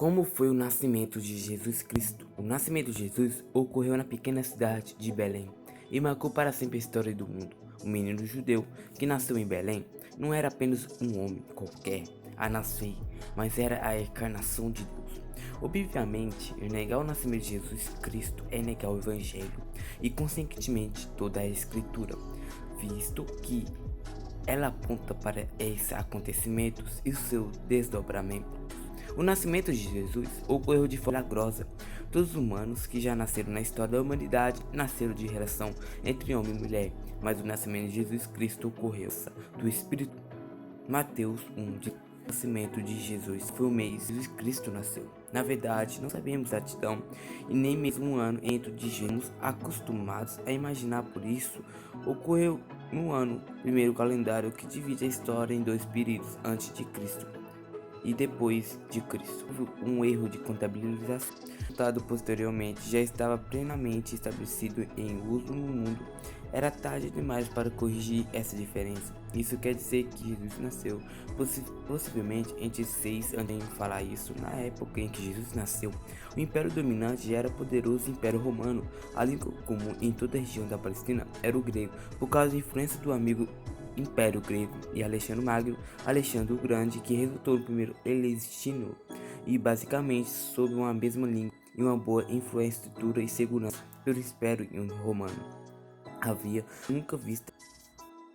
Como foi o nascimento de Jesus Cristo? O nascimento de Jesus ocorreu na pequena cidade de Belém e marcou para sempre a história do mundo. O menino judeu que nasceu em Belém não era apenas um homem qualquer a nascer, mas era a encarnação de Deus. Obviamente, negar o nascimento de Jesus Cristo é negar o Evangelho e, consequentemente, toda a Escritura, visto que ela aponta para esses acontecimentos e o seu desdobramento. O nascimento de Jesus ocorreu de forma milagrosa. Todos os humanos que já nasceram na história da humanidade nasceram de relação entre homem e mulher, mas o nascimento de Jesus Cristo ocorreu do Espírito. Mateus 1 de nascimento de Jesus foi o mês que Jesus Cristo nasceu. Na verdade, não sabemos a exatidão e nem mesmo um ano entre de Jesus acostumados a imaginar, por isso ocorreu no ano primeiro calendário que divide a história em dois períodos, antes de Cristo e depois de Cristo. Um erro de contabilização, resultado posteriormente, já estava plenamente estabelecido em uso no mundo. Era tarde demais para corrigir essa diferença. Isso quer dizer que Jesus nasceu possivelmente entre 6 anos. Em falar isso, na época em que Jesus nasceu, o império dominante era o poderoso Império Romano. A língua comum em toda a região da Palestina era o grego, por causa da influência do amigo Império Grego e Alexandre Magno, Alexandre o Grande, que resultou no primeiro Elexino, e basicamente sob uma mesma língua e uma boa infraestrutura e segurança pelo Império Romano havia nunca vista.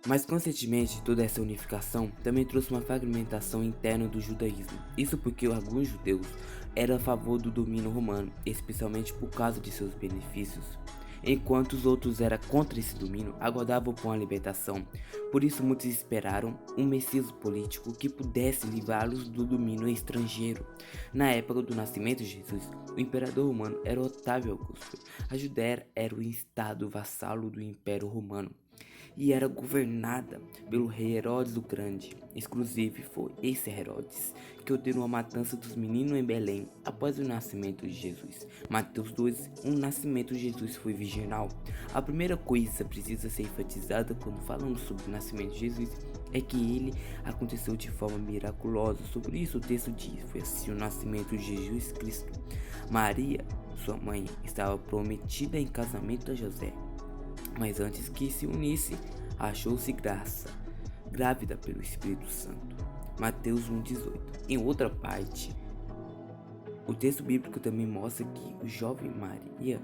Mas consequentemente toda essa unificação também trouxe uma fragmentação interna do judaísmo. Isso porque alguns judeus eram a favor do domínio romano, especialmente por causa de seus benefícios, enquanto os outros eram contra esse domínio, aguardavam por uma libertação. Por isso muitos esperaram um messias político que pudesse livrá-los do domínio estrangeiro. Na época do nascimento de Jesus, o imperador romano era Otávio Augusto. A Judéia era o estado vassalo do Império Romano e era governada pelo rei Herodes o Grande. Exclusive foi esse Herodes que ordenou a matança dos meninos em Belém após o nascimento de Jesus. Mateus 2, o nascimento de Jesus foi virginal. A primeira coisa precisa ser enfatizada quando falamos sobre o nascimento de Jesus é que ele aconteceu de forma miraculosa. Sobre isso o texto diz: foi assim o nascimento de Jesus Cristo. Maria, sua mãe, estava prometida em casamento a José, mas antes que se unisse, achou-se grávida pelo Espírito Santo. Mateus 1,18. Em outra parte, o texto bíblico também mostra que o jovem Maria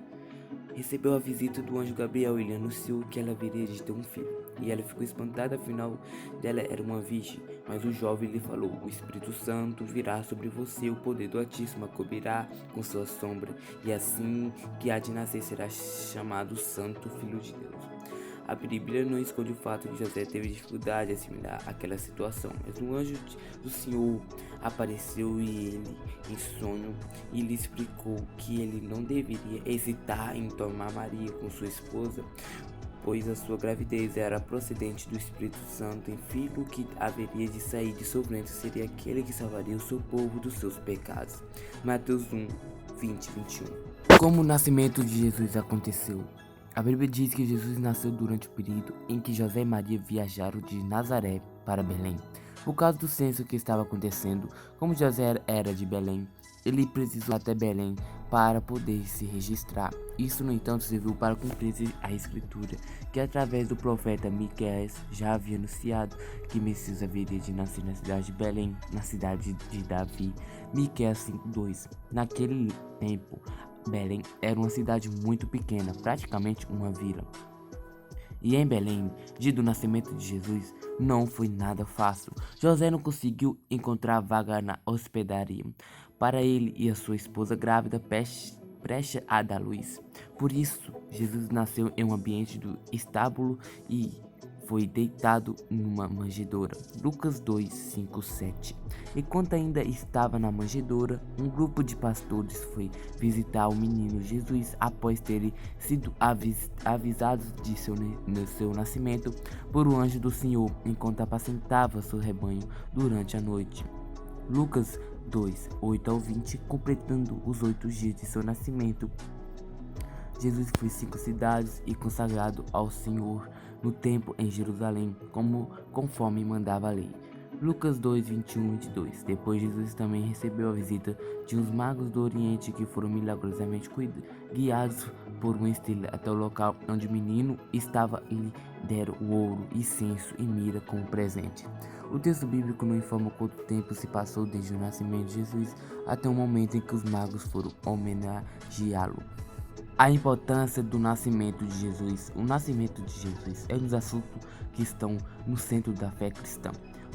recebeu a visita do anjo Gabriel e lhe anunciou que ela haveria de ter um filho. E ela ficou espantada, afinal dela era uma virgem. Mas o jovem lhe falou: o Espírito Santo virá sobre você, o poder do Altíssimo a cobrirá com sua sombra, e assim que há de nascer será chamado Santo Filho de Deus. A Bíblia não esconde o fato de que José teve dificuldade em assimilar aquela situação, mas um anjo do Senhor apareceu e ele, em sonho, e lhe explicou que ele não deveria hesitar em tomar Maria como sua esposa, pois a sua gravidez era procedente do Espírito Santo, e filho que haveria de sair de seu ventre seria aquele que salvaria o seu povo dos seus pecados. Mateus 1, 20, 21. Como o nascimento de Jesus aconteceu? A Bíblia diz que Jesus nasceu durante o período em que José e Maria viajaram de Nazaré para Belém. Por causa do censo que estava acontecendo, como José era de Belém, ele precisou ir até Belém para poder se registrar. Isso, no entanto, serviu para cumprir a escritura, que através do profeta Miqueias já havia anunciado que Messias haveria de nascer na cidade de Belém, na cidade de Davi. Miqueias 5:2. Naquele tempo, Belém era uma cidade muito pequena, praticamente uma vila. E em Belém, dia do nascimento de Jesus, não foi nada fácil. José não conseguiu encontrar vaga na hospedaria para ele e a sua esposa grávida prestes a dar luz. Por isso, Jesus nasceu em um ambiente do estábulo e foi deitado numa manjedoura. Lucas 2, 5, 7. Enquanto ainda estava na manjedoura, um grupo de pastores foi visitar o menino Jesus após terem sido avisados de seu nascimento por um anjo do Senhor, enquanto apacentava seu rebanho durante a noite. Lucas 2, 8 ao 20. Completando os 8 dias de seu nascimento, Jesus foi 5 cidades e consagrado ao Senhor no templo em Jerusalém, conforme mandava a lei. Lucas 2, 21 e 22. Depois Jesus também recebeu a visita de uns magos do Oriente que foram milagrosamente guiados por uma estrela até o local onde o menino estava e lhe deram o ouro, incenso e mira como presente. O texto bíblico não informa quanto tempo se passou desde o nascimento de Jesus até o momento em que os magos foram homenageá-lo. A importância do nascimento de Jesus. O nascimento de Jesus é um dos assuntos que estão no centro da fé cristã,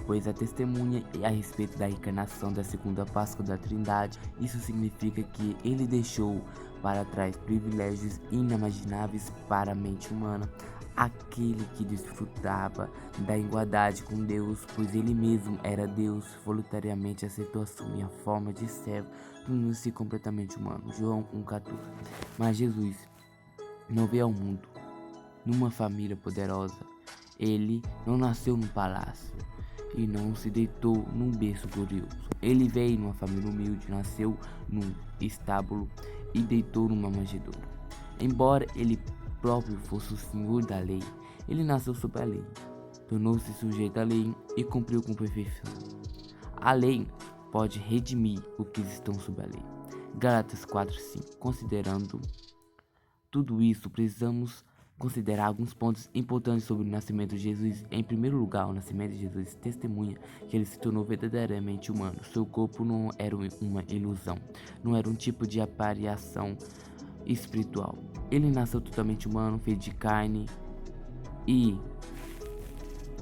pois a testemunha a respeito da encarnação da segunda Páscoa da Trindade. Isso significa que ele deixou para trás privilégios inimagináveis para a mente humana, aquele que desfrutava da igualdade com Deus, pois ele mesmo era Deus, voluntariamente aceitou assumir a forma de servo, tornando-se completamente humano. João 1,14. Mas Jesus não veio ao mundo numa família poderosa. Ele não nasceu num palácio e não se deitou num berço glorioso. Ele veio numa família humilde, nasceu num estábulo e deitou numa manjedoura. Embora ele próprio fosse o senhor da lei, ele nasceu sob a lei, tornou-se sujeito à lei e cumpriu com perfeição. A lei pode redimir os que estão sob a lei. Gálatas 4:5. Considerando tudo isso, precisamos considerar alguns pontos importantes sobre o nascimento de Jesus. Em primeiro lugar, o nascimento de Jesus testemunha que ele se tornou verdadeiramente humano. Seu corpo não era uma ilusão, não era um tipo de aparição espiritual. Ele nasceu totalmente humano, feito de carne e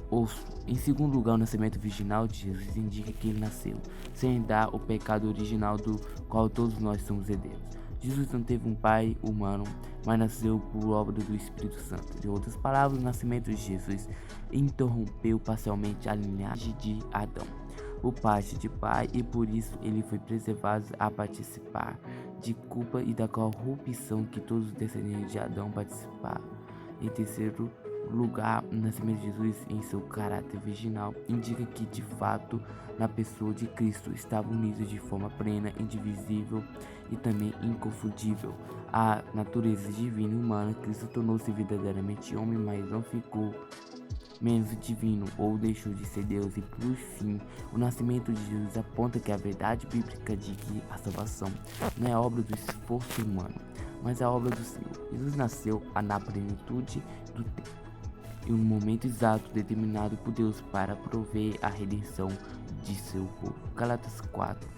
osso. Em segundo lugar, o nascimento virginal de Jesus indica que ele nasceu sem herdar o pecado original do qual todos nós somos herdeiros. Jesus não teve um pai humano, mas nasceu por obra do Espírito Santo. De outras palavras, o nascimento de Jesus interrompeu parcialmente a linhagem de Adão, por parte de pai, e por isso ele foi preservado a participar de culpa e da corrupção que todos os descendentes de Adão participaram. Em terceiro lugar, o nascimento de Jesus em seu caráter virginal indica que de fato na pessoa de Cristo estava unido de forma plena, indivisível e também inconfundível a natureza divina e humana. Cristo tornou-se verdadeiramente homem, mas não ficou menos divino ou deixou de ser Deus. E por fim, o nascimento de Jesus aponta que a verdade bíblica de que a salvação não é obra do esforço humano, mas a obra do Senhor. Jesus nasceu na plenitude do tempo, em um momento exato determinado por Deus para prover a redenção de seu povo. Gálatas 4,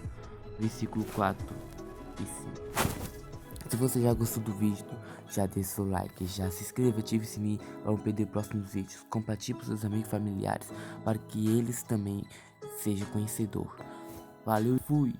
versículo 4 e 5. Se você já gostou do vídeo, já deixa seu like, já se inscreva, ative o sininho para não perder próximos vídeos. Compartilhe para seus amigos e familiares para que eles também sejam conhecedores. Valeu e fui!